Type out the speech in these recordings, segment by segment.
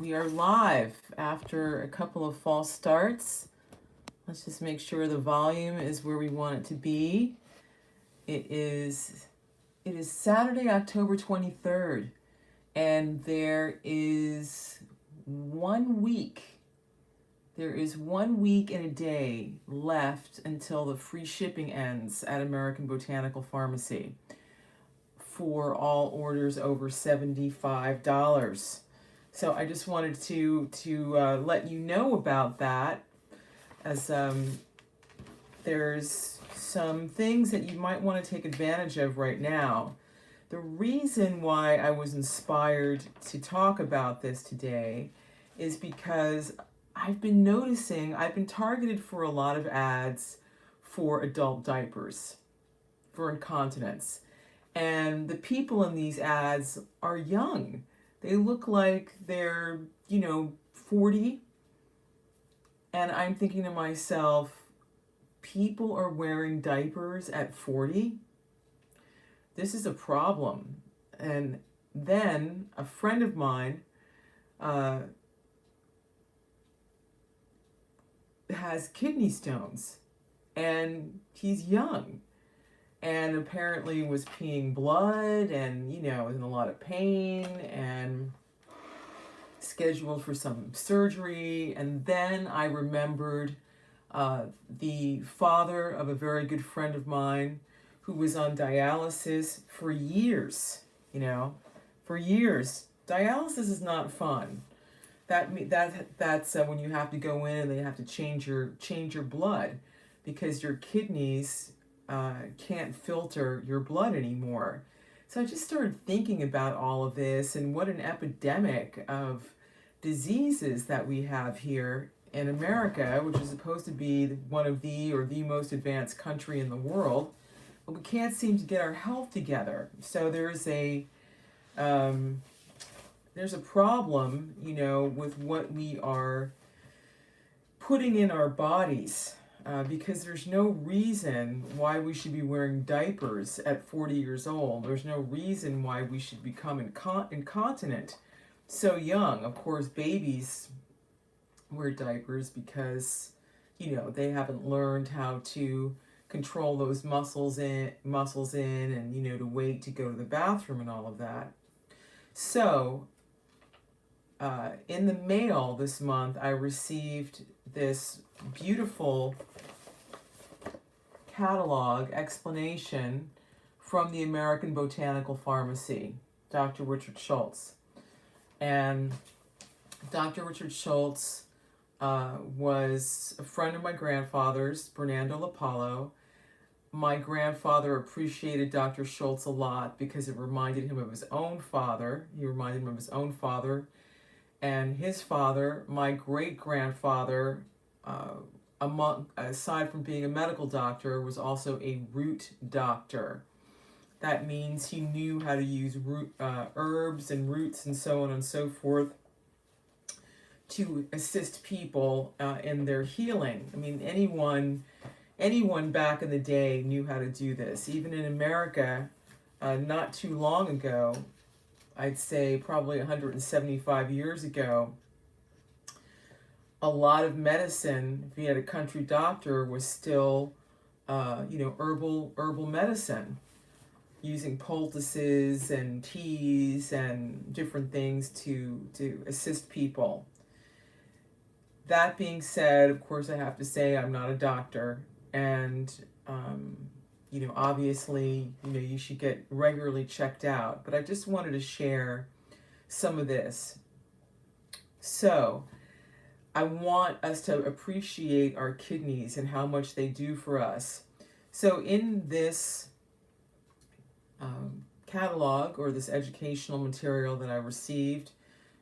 We are live after a couple of false starts. Let's just make sure the volume is where we want it to be. It is Saturday, October 23rd, and there is 1 week. There is 1 week and a day left until the free shipping ends at American Botanical Pharmacy for all orders over $75. So I just wanted to let you know about that, as there's some things that you might want to take advantage of right now. The reason why I was inspired to talk about this today is because I've been targeted for a lot of ads for adult diapers, for incontinence. And the people in these ads are young. They look like they're, 40. And I'm thinking to myself, people are wearing diapers at 40? This is a problem. And then a friend of mine has kidney stones, and he's young, and apparently was peeing blood, and was in a lot of pain and scheduled for some surgery. And then I remembered the father of a very good friend of mine who was on dialysis for years. For years. Dialysis is not fun. That's when you have to go in and they have to change your blood because your kidneys can't filter your blood anymore. So I just started thinking about all of this and what an epidemic of diseases that we have here in America, which is supposed to be one of the most advanced country in the world, but we can't seem to get our health together. So there's a problem, with what we are putting in our bodies. Because there's no reason why we should be wearing diapers at 40 years old. There's no reason why we should become incontinent so young. Of course, babies wear diapers because, they haven't learned how to control those muscles in, and, to wait to go to the bathroom and all of that. So, in the mail this month, I received this beautiful catalog explanation from the American Botanical Pharmacy, Dr. Richard Schultz. And Dr. Richard Schultz was a friend of my grandfather's, Bernardo Lapallo. My grandfather appreciated Dr. Schultz a lot because it reminded him of his own father. He reminded him of his own father. And his father, my great-grandfather, aside from being a medical doctor, was also a root doctor. That means he knew how to use herbs and roots and so on and so forth to assist people in their healing. I mean, anyone back in the day knew how to do this. Even in America, not too long ago, I'd say probably 175 years ago, a lot of medicine, if you had a country doctor, was still, herbal medicine, using poultices and teas and different things to assist people. That being said, of course, I have to say I'm not a doctor, and obviously, you should get regularly checked out. But I just wanted to share some of this. So, I want us to appreciate our kidneys and how much they do for us. So, in this catalog, or this educational material that I received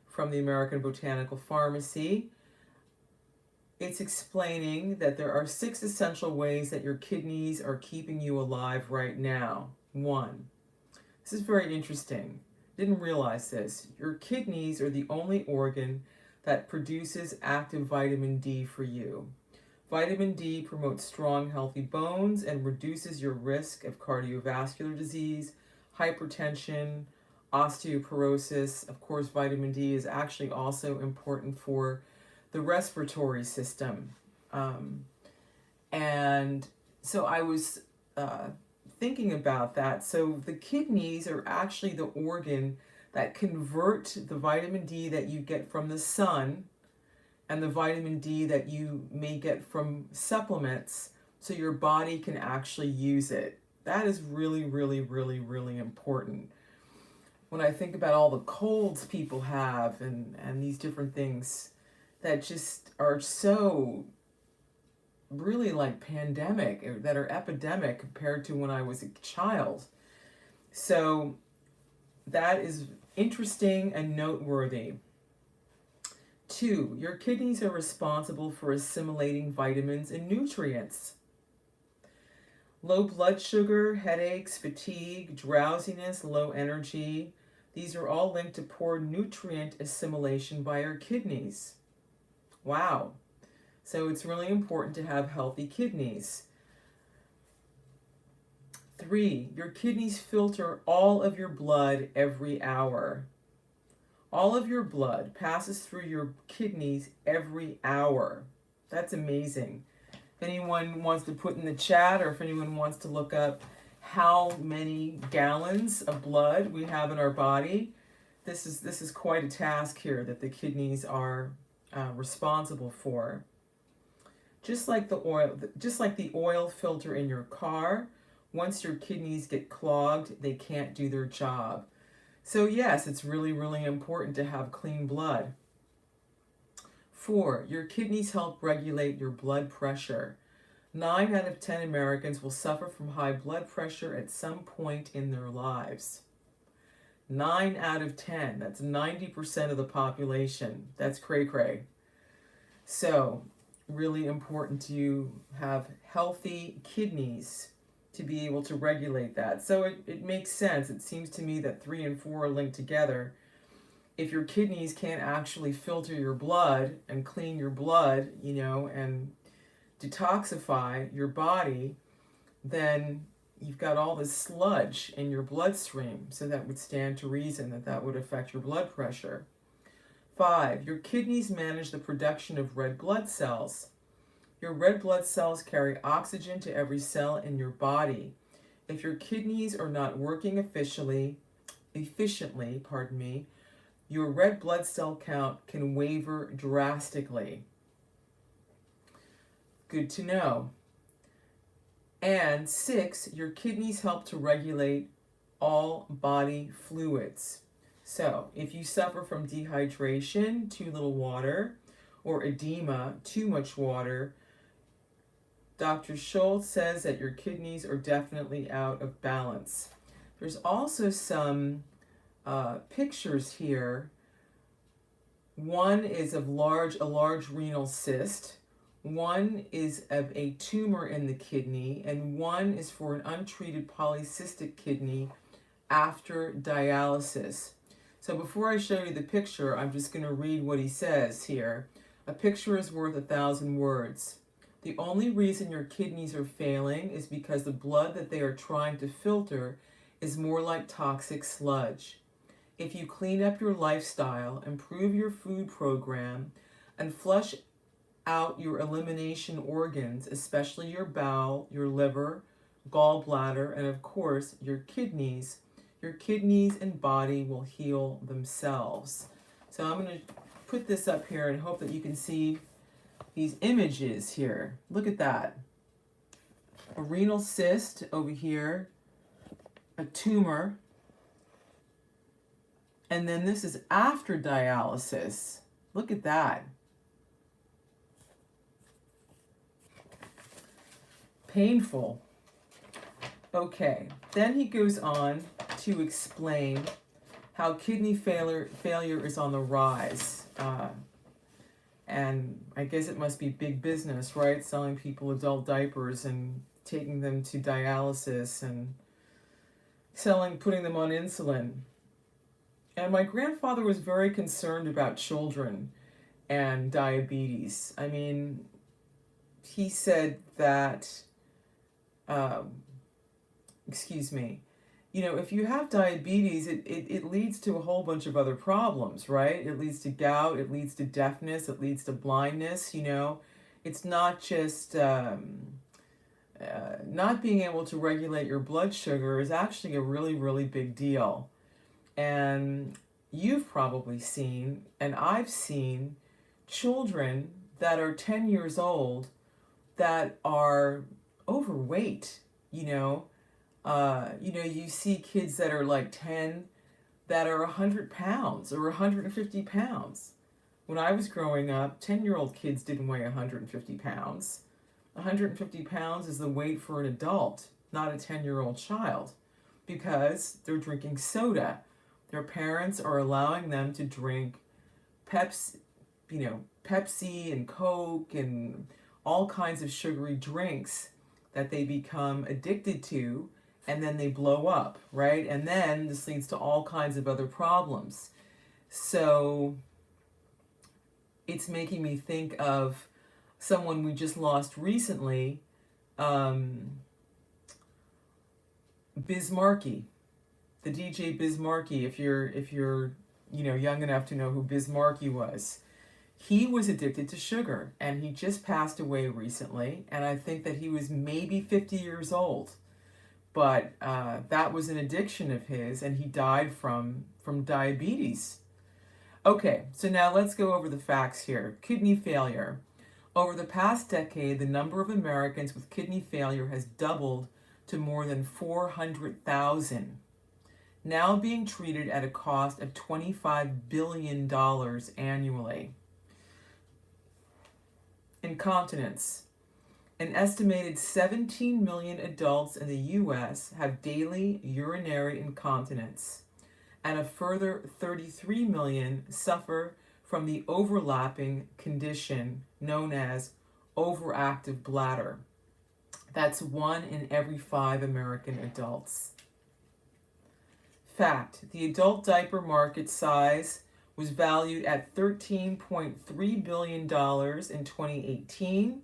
from the American Botanical Pharmacy, it's explaining that there are 6 essential ways that your kidneys are keeping you alive right now. 1, this is very interesting. Didn't realize this. Your kidneys are the only organ that produces active vitamin D for you. Vitamin D promotes strong, healthy bones and reduces your risk of cardiovascular disease, hypertension, osteoporosis. Of course, vitamin D is actually also important for the respiratory system. Um, and so I was thinking about that. So the kidneys are actually the organ that convert the vitamin D that you get from the sun and the vitamin D that you may get from supplements so your body can actually use it. That is really, really, really, really important. When I think about all the colds people have and these different things that just are so really like pandemic, that are epidemic compared to when I was a child. So that is interesting and noteworthy. 2, your kidneys are responsible for assimilating vitamins and nutrients. Low blood sugar, headaches, fatigue, drowsiness, low energy, these are all linked to poor nutrient assimilation by our kidneys. Wow. So it's really important to have healthy kidneys. 3, your kidneys filter all of your blood every hour. All of your blood passes through your kidneys every hour. That's amazing. If anyone wants to put in the chat, or if anyone wants to look up how many gallons of blood we have in our body, this is quite a task here that the kidneys are responsible for. Just like the oil filter in your car, once your kidneys get clogged, they can't do their job. So yes, it's really, really important to have clean blood. 4, your kidneys help regulate your blood pressure. 9 out of 10 Americans will suffer from high blood pressure at some point in their lives. 9 out of 10, that's 90% of the population. That's cray-cray. So, really important to have healthy kidneys to be able to regulate that. So it makes sense. It seems to me that 3 and 4 are linked together. If your kidneys can't actually filter your blood and clean your blood, and detoxify your body, then you've got all this sludge in your bloodstream. So that would stand to reason that that would affect your blood pressure. 5, your kidneys manage the production of red blood cells. Your red blood cells carry oxygen to every cell in your body. If your kidneys are not working efficiently, your red blood cell count can waver drastically. Good to know. And 6, your kidneys help to regulate all body fluids. So if you suffer from dehydration, too little water, or edema, too much water, Dr. Schultz says that your kidneys are definitely out of balance. There's also some pictures here. One is of a large renal cyst. One is of a tumor in the kidney, and one is for an untreated polycystic kidney after dialysis. So before I show you the picture, I'm just going to read what he says here. A picture is worth 1,000 words. The only reason your kidneys are failing is because the blood that they are trying to filter is more like toxic sludge. If you clean up your lifestyle, improve your food program, and flush out your elimination organs, especially your bowel, your liver, gallbladder, and of course your kidneys and body will heal themselves. So I'm going to put this up here and hope that you can see these images here. Look at that. A renal cyst over here, a tumor, and then this is after dialysis. Look at that. Painful. Okay, then he goes on to explain how kidney failure is on the rise. And I guess it must be big business, right? Selling people adult diapers and taking them to dialysis and putting them on insulin. And my grandfather was very concerned about children and diabetes. I mean, he said that, if you have diabetes, it leads to a whole bunch of other problems, right? It leads to gout, it leads to deafness, it leads to blindness. It's not just not being able to regulate your blood sugar is actually a really, really big deal. And you've probably seen, and I've seen, children that are 10 years old that are overweight, you know. You see kids that are like 10 that are 100 pounds or 150 pounds. When I was growing up, 10-year-old kids didn't weigh 150 pounds. 150 pounds is the weight for an adult, not a 10-year-old child, because they're drinking soda. Their parents are allowing them to drink Pepsi, Pepsi and Coke and all kinds of sugary drinks that they become addicted to, and then they blow up, right? And then this leads to all kinds of other problems. So it's making me think of someone we just lost recently, Biz Markie, the DJ Biz Markie. If you're young enough to know who Biz Markie was, he was addicted to sugar, and he just passed away recently. And I think that he was maybe 50 years old, but that was an addiction of his, and he died from diabetes. Okay, so now let's go over the facts here. Kidney failure. Over the past decade, the number of Americans with kidney failure has doubled to more than 400,000, now being treated at a cost of $25 billion annually. Incontinence. An estimated 17 million adults in the U.S. have daily urinary incontinence, and a further 33 million suffer from the overlapping condition known as overactive bladder. That's 1 in every 5 American adults. Fact: the adult diaper market size was valued at $13.3 billion in 2018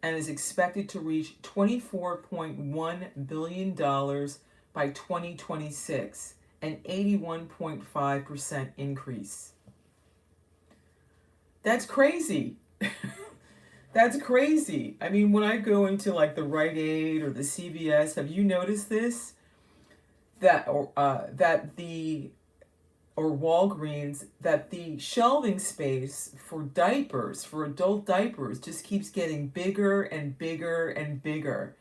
and is expected to reach $24.1 billion by 2026, an 81.5% increase. That's crazy. That's crazy. I mean, when I go into like the Rite Aid or the CVS, have you noticed this? Or Walgreens, that the shelving space for diapers, for adult diapers, just keeps getting bigger and bigger and bigger.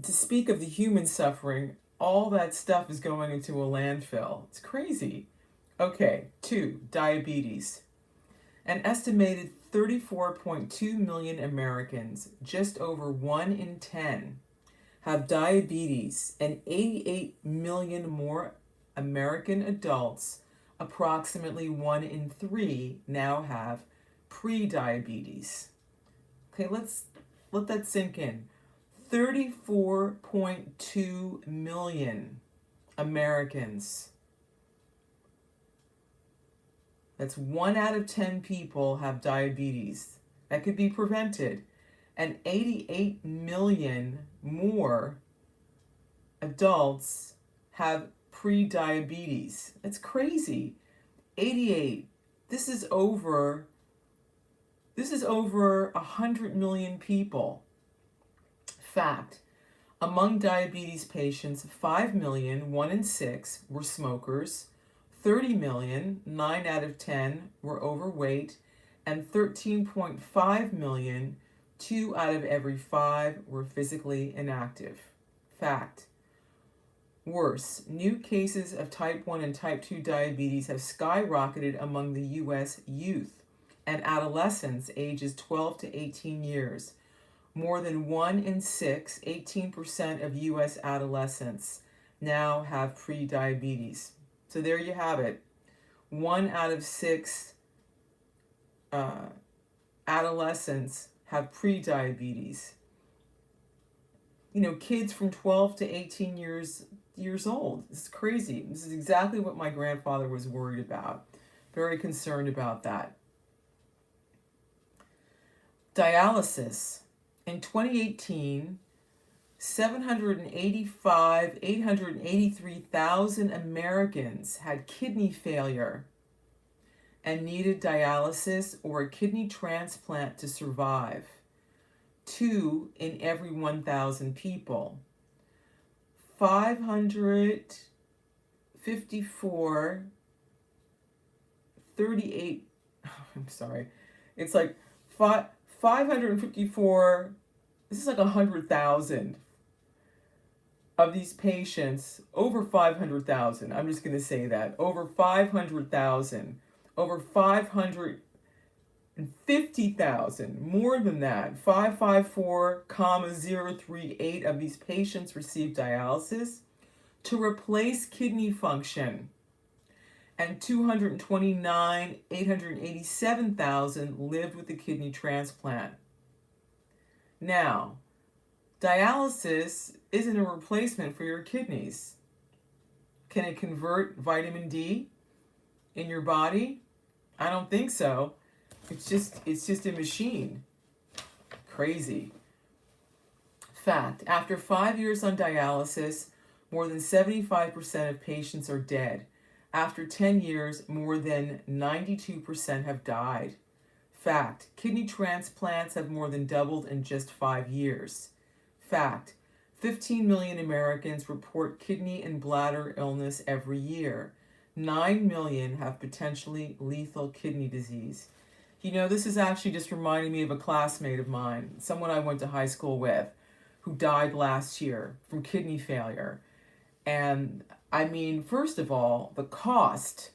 To speak of the human suffering, all that stuff is going into a landfill. It's crazy. Okay, 2, diabetes. An estimated 34.2 million Americans, just over 1 in 10, have diabetes, and 88 million more American adults, approximately 1 in 3, now have pre-diabetes. Okay, let that sink in. 34.2 million Americans. That's 1 out of 10 people have diabetes. That could be prevented. And 88 million more adults have pre-diabetes. That's crazy. 88. This is over 100 million people. Fact: among diabetes patients, 5 million, 1 in 6, were smokers, 30 million, 9 out of 10, were overweight, and 13.5 million, 2 out of every 5, were physically inactive. Fact: worse, new cases of type 1 and type 2 diabetes have skyrocketed among the U.S. youth and adolescents ages 12 to 18 years. More than 1 in 6, 18% of U.S. adolescents now have pre-diabetes. So there you have it. 1 out of 6 adolescents have pre-diabetes. Kids from 12 to 18 years old. This is crazy. This is exactly what my grandfather was worried about. Very concerned about that. Dialysis. In 2018, 883,000 Americans had kidney failure and needed dialysis or a kidney transplant to survive. 2 in every 1,000 people. 554, 38, I'm sorry, it's like 554, this is like 100,000 of these patients, over 500,000, I'm just going to say that, over 500,000, over 550,000, more than that, 554,038 of these patients received dialysis to replace kidney function, and 887,000 lived with a kidney transplant. Now, dialysis isn't a replacement for your kidneys. Can it convert vitamin D in your body? I don't think so. It's just a machine. Crazy. Fact, after 5 years on dialysis, more than 75% of patients are dead. After 10 years, more than 92% have died. Fact, kidney transplants have more than doubled in just 5 years. Fact, 15 million Americans report kidney and bladder illness every year. 9 million have potentially lethal kidney disease. You know, this is actually just reminding me of a classmate of mine, someone I went to high school with, who died last year from kidney failure. And I mean, first of all, the cost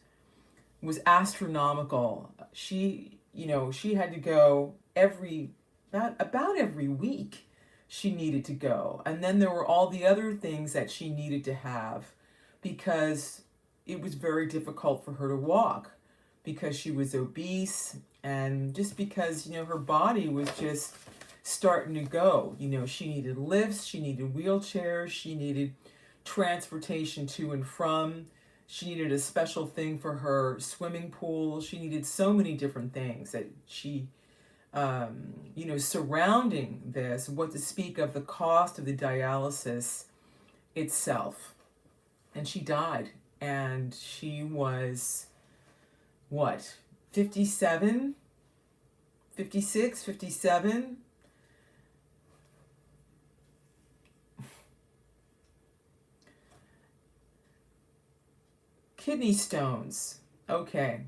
was astronomical. She had to go about every week she needed to go. And then there were all the other things that she needed to have because it was very difficult for her to walk because she was obese and just because, her body was just starting to go. She needed lifts, she needed wheelchairs, she needed transportation to and from. She needed a special thing for her swimming pool. She needed so many different things that she, surrounding this, what to speak of the cost of the dialysis itself. And she died. And she was, 57? 56, 57? Kidney stones. Okay.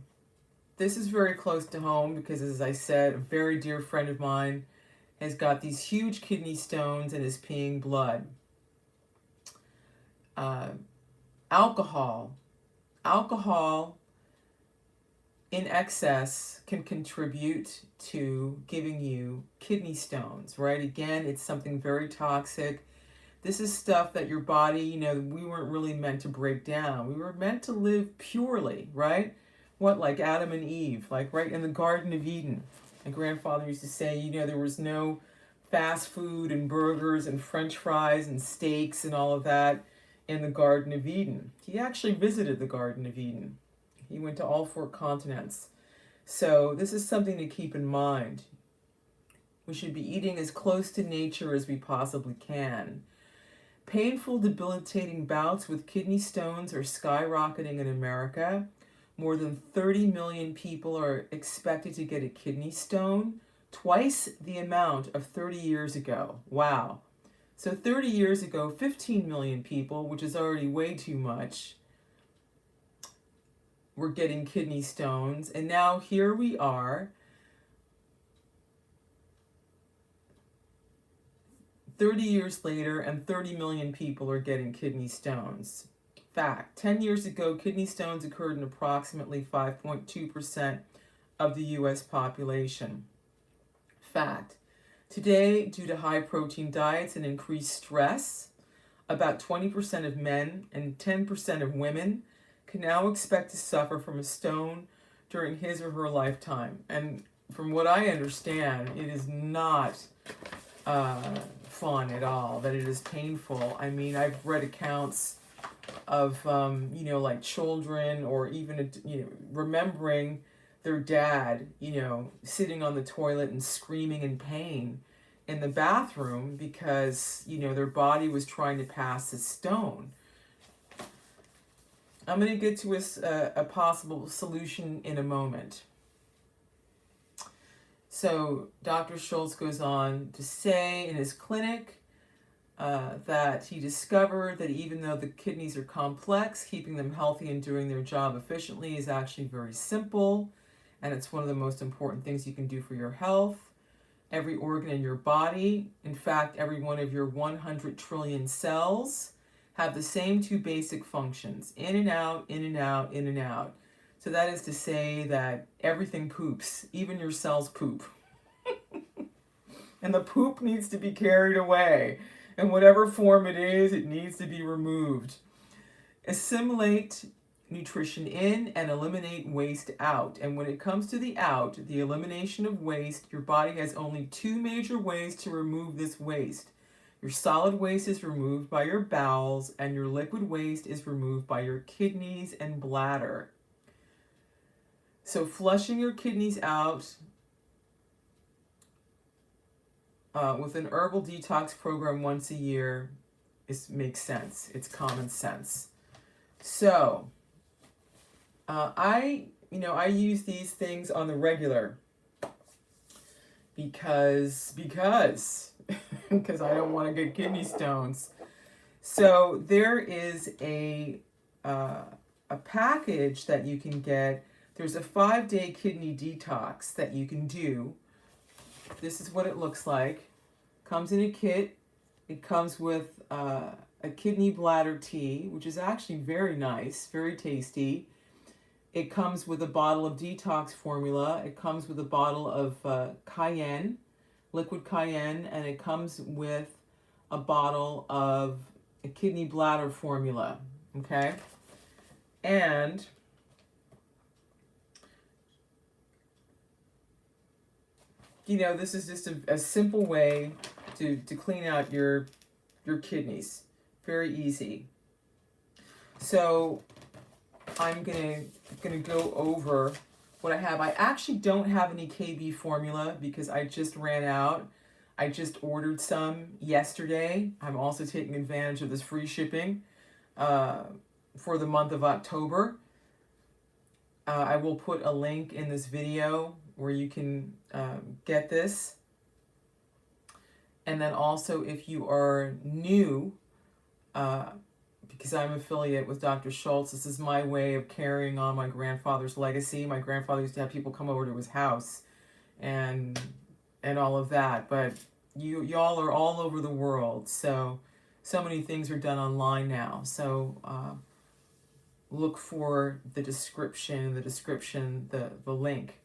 This is very close to home because, as I said, a very dear friend of mine has got these huge kidney stones and is peeing blood. Alcohol in excess can contribute to giving you kidney stones, right? Again, it's something very toxic. This is stuff that your body, we weren't really meant to break down. We were meant to live purely, right? Like Adam and Eve, like right in the Garden of Eden. My grandfather used to say, there was no fast food and burgers and French fries and steaks and all of that in the Garden of Eden. He actually visited the Garden of Eden. He went to all 4 continents. So this is something to keep in mind. We should be eating as close to nature as we possibly can. Painful, debilitating bouts with kidney stones are skyrocketing in America. More than 30 million people are expected to get a kidney stone, twice the amount of 30 years ago. Wow. So 30 years ago, 15 million people, which is already way too much, were getting kidney stones. And now here we are, 30 years later, and 30 million people are getting kidney stones. Fact, 10 years ago, kidney stones occurred in approximately 5.2% of the U.S. population. Fact, today, due to high-protein diets and increased stress, about 20% of men and 10% of women can now expect to suffer from a stone during his or her lifetime. And from what I understand, it is not fun at all, that it is painful. I mean, I've read accounts of, like children or even, remembering their dad, sitting on the toilet and screaming in pain. in the bathroom because, you know, their body was trying to pass this stone. I'm going to get to a possible solution in a moment. So Dr. Schultz goes on to say in his clinic that he discovered that even though the kidneys are complex, keeping them healthy and doing their job efficiently is actually very simple, and it's one of the most important things you can do for your health. Every organ in your body, in fact, every one of your 100 trillion cells, have the same two basic functions: in and out, in and out, in and out. So that is to say that everything poops, even your cells poop. And the poop needs to be carried away. In whatever form it is, it needs to be removed. Assimilate nutrition in and eliminate waste out. And when it comes to the out, the elimination of waste, your body has only two major ways to remove this waste. Your solid waste is removed by your bowels, and your liquid waste is removed by your kidneys and bladder. So flushing your kidneys out with an herbal detox program once a year makes sense. It's common sense. So I use these things on the regular because I don't want to get kidney stones. So there is a package that you can get. There's a 5-day kidney detox that you can do. This is what it looks like. Comes in a kit. It comes with a kidney bladder tea, which is actually very nice, very tasty. It comes with a bottle of detox formula. It comes with a bottle of cayenne, liquid cayenne, and it comes with a bottle of a kidney bladder formula. Okay? And this is just a simple way to clean out your kidneys. Very easy. So I'm gonna go over what I have. I actually don't have any KB formula because I just ran out. I just ordered some yesterday. I'm also taking advantage of this free shipping for the month of October. I will put a link in this video where you can get this. And then also, if you are new, because I'm affiliate with Dr. Schultz, this is my way of carrying on my grandfather's legacy. My grandfather used to have people come over to his house and all of that. But y'all are all over the world, so many things are done online now. So look for the description, the link.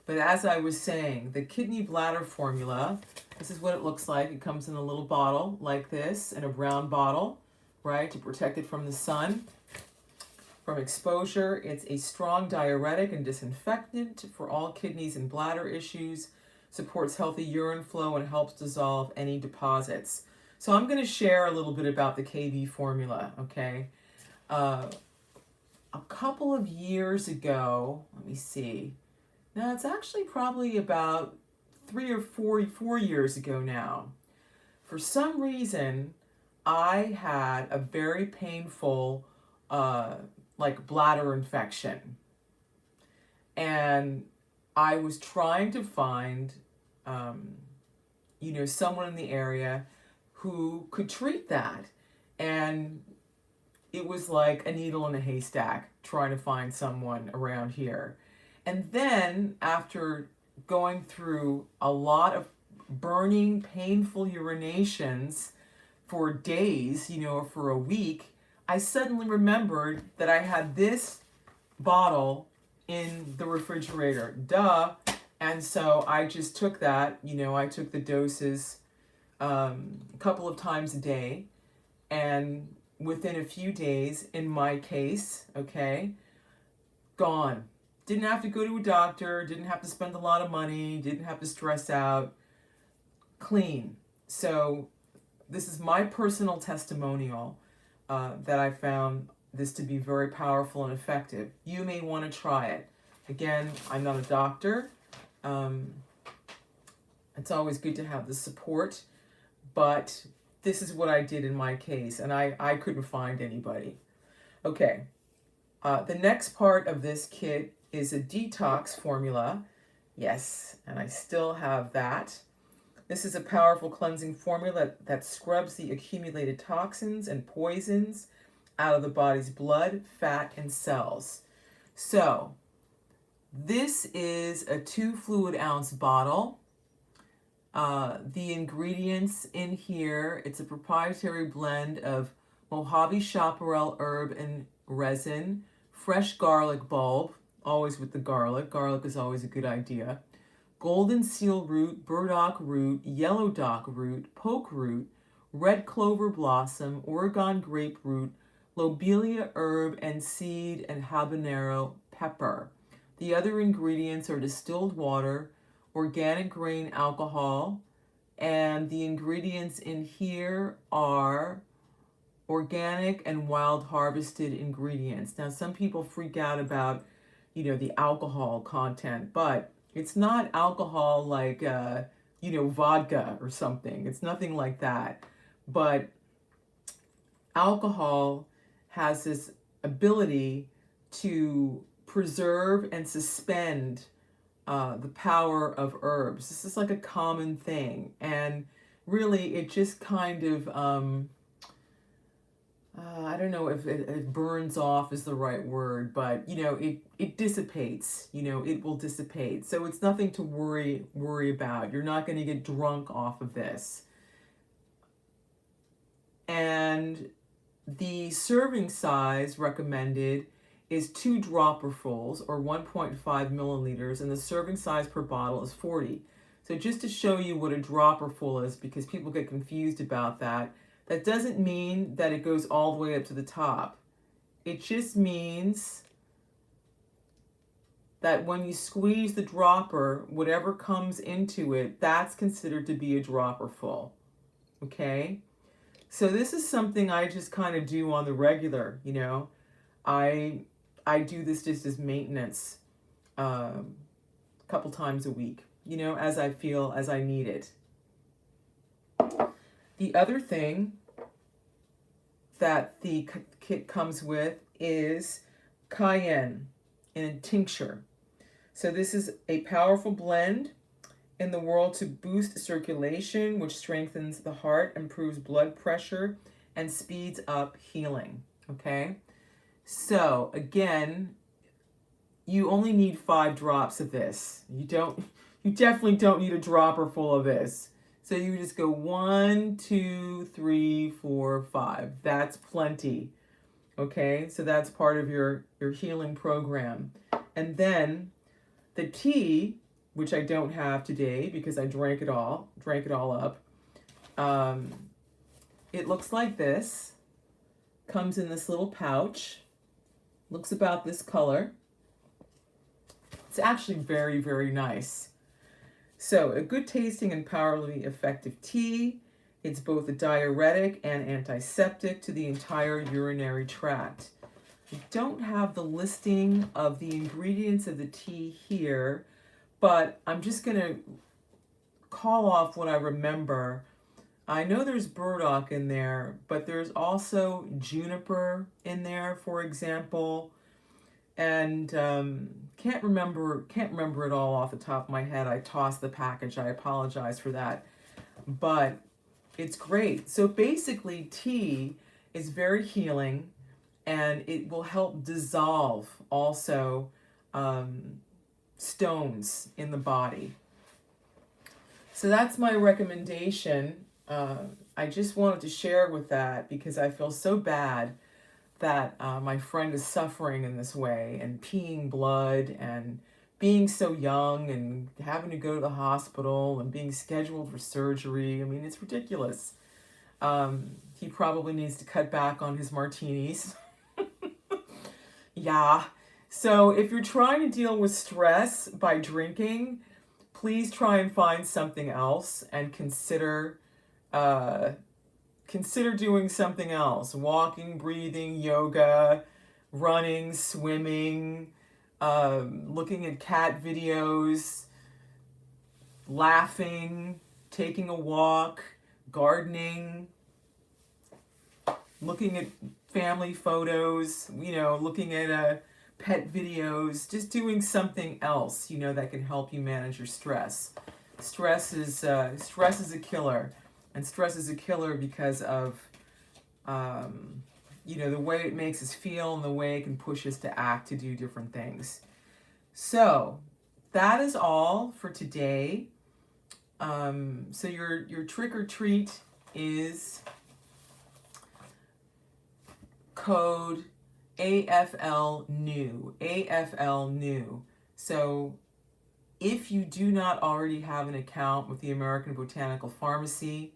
But as I was saying, the kidney bladder formula, this is what it looks like. It comes in a little bottle like this, in a brown bottle, right, to protect it from the sun, from exposure. It's a strong diuretic and disinfectant for all kidneys and bladder issues, supports healthy urine flow, and helps dissolve any deposits. So I'm going to share a little bit about the KB formula, okay? A couple of years ago, let me see. Now, it's actually probably about 3 or 4 years ago now. For some reason, I had a very painful, bladder infection. And I was trying to find, someone in the area who could treat that. And it was like a needle in a haystack trying to find someone around here. And then after going through a lot of burning, painful urinations for days, or for a week, I suddenly remembered that I had this bottle in the refrigerator. Duh. And so I just took that, I took the doses a couple of times a day. And within a few days, in my case, okay, gone. Didn't have to go to a doctor, didn't have to spend a lot of money, didn't have to stress out. Clean. So this is my personal testimonial that I found this to be very powerful and effective. You may want to try it. Again, I'm not a doctor, It's always good to have the support, but this is what I did in my case, and I couldn't find anybody. Okay, the next part of this kit is a detox formula. Yes, and I still have that. This is a powerful cleansing formula that scrubs the accumulated toxins and poisons out of the body's blood, fat, and cells. So, this is a 2 fluid ounce bottle. The ingredients in here, it's a proprietary blend of Mojave chaparral herb and resin, fresh garlic bulb, always with the garlic. Garlic is always a good idea. Golden seal root, burdock root, yellow dock root, poke root, red clover blossom, Oregon grape root, lobelia herb and seed, and habanero pepper. The other ingredients are distilled water, organic grain alcohol, and the ingredients in here are organic and wild harvested ingredients. Now, some people freak out about, the alcohol content, but it's not alcohol like, vodka or something. It's nothing like that. But alcohol has this ability to preserve and suspend the power of herbs. This is like a common thing. And really, it just kind of, I don't know if it burns off is the right word, but, it dissipates. It will dissipate. So it's nothing to worry about. You're not going to get drunk off of this. And the serving size recommended is 2 dropperfuls or 1.5 milliliters, and the serving size per bottle is 40. So just to show you what a dropperful is, because people get confused about that, that doesn't mean that it goes all the way up to the top. It just means that when you squeeze the dropper, whatever comes into it, that's considered to be a dropperful. Okay? So this is something I just kind of do on the regular, I do this just as maintenance a couple times a week, as I feel, as I need it. The other thing that the kit comes with is cayenne in a tincture. So this is a powerful blend in the world to boost circulation, which strengthens the heart, improves blood pressure, and speeds up healing. Okay? So again, you only need 5 drops of this. You definitely don't need a dropper full of this. So you just go 1, 2, 3, 4, 5. That's plenty. Okay, so that's part of your healing program. And then the tea, which I don't have today because I drank it all up. It looks like this. Comes in this little pouch. Looks about this color. It's actually very, very nice. So, a good tasting and powerfully effective tea. It's both a diuretic and antiseptic to the entire urinary tract. I don't have the listing of the ingredients of the tea here, but I'm just going to call off what I remember. I know there's burdock in there, but there's also juniper in there, for example. And can't remember it all off the top of my head. I tossed the package. I apologize for that. But it's great. So basically, tea is very healing, and it will help dissolve also stones in the body. So that's my recommendation. I just wanted to share with that because I feel so bad that my friend is suffering in this way and peeing blood and being so young and having to go to the hospital and being scheduled for surgery. I mean, it's ridiculous. He probably needs to cut back on his martinis. Yeah. So if you're trying to deal with stress by drinking, please try and find something else and consider doing something else. Walking, breathing, yoga, running, swimming, looking at cat videos, laughing, taking a walk, gardening, looking at family photos, looking at pet videos, just doing something else, that can help you manage your stress. Stress is a killer, and stress is a killer because of the way it makes us feel and the way it can push us to act to do different things. So that is all for today. So your trick or treat is code AFL new. AFL new. So if you do not already have an account with the American Botanical Pharmacy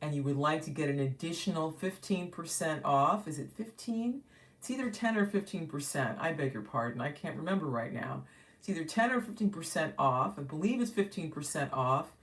and you would like to get an additional 15% off, is it 15? It's either 10 or 15%. I beg your pardon. I can't remember right now. It's either 10 or 15% off. I believe it's 15% off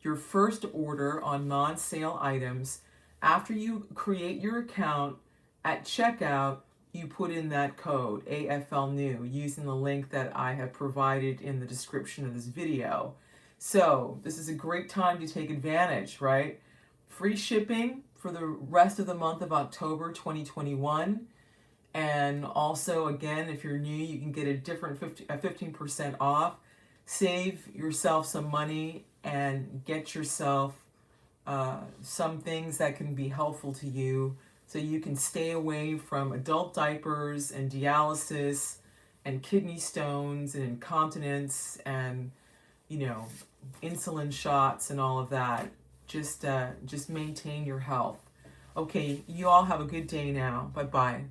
your first order on non-sale items. After you create your account, at checkout, you put in that code, AFL new, using the link that I have provided in the description of this video. So this is a great time to take advantage, right? Free shipping for the rest of the month of October 2021. And also, again, if you're new, you can get a different 15% off. Save yourself some money and get yourself some things that can be helpful to you so you can stay away from adult diapers and dialysis and kidney stones and incontinence and, insulin shots and all of that. Just maintain your health. Okay, you all have a good day now. Bye-bye.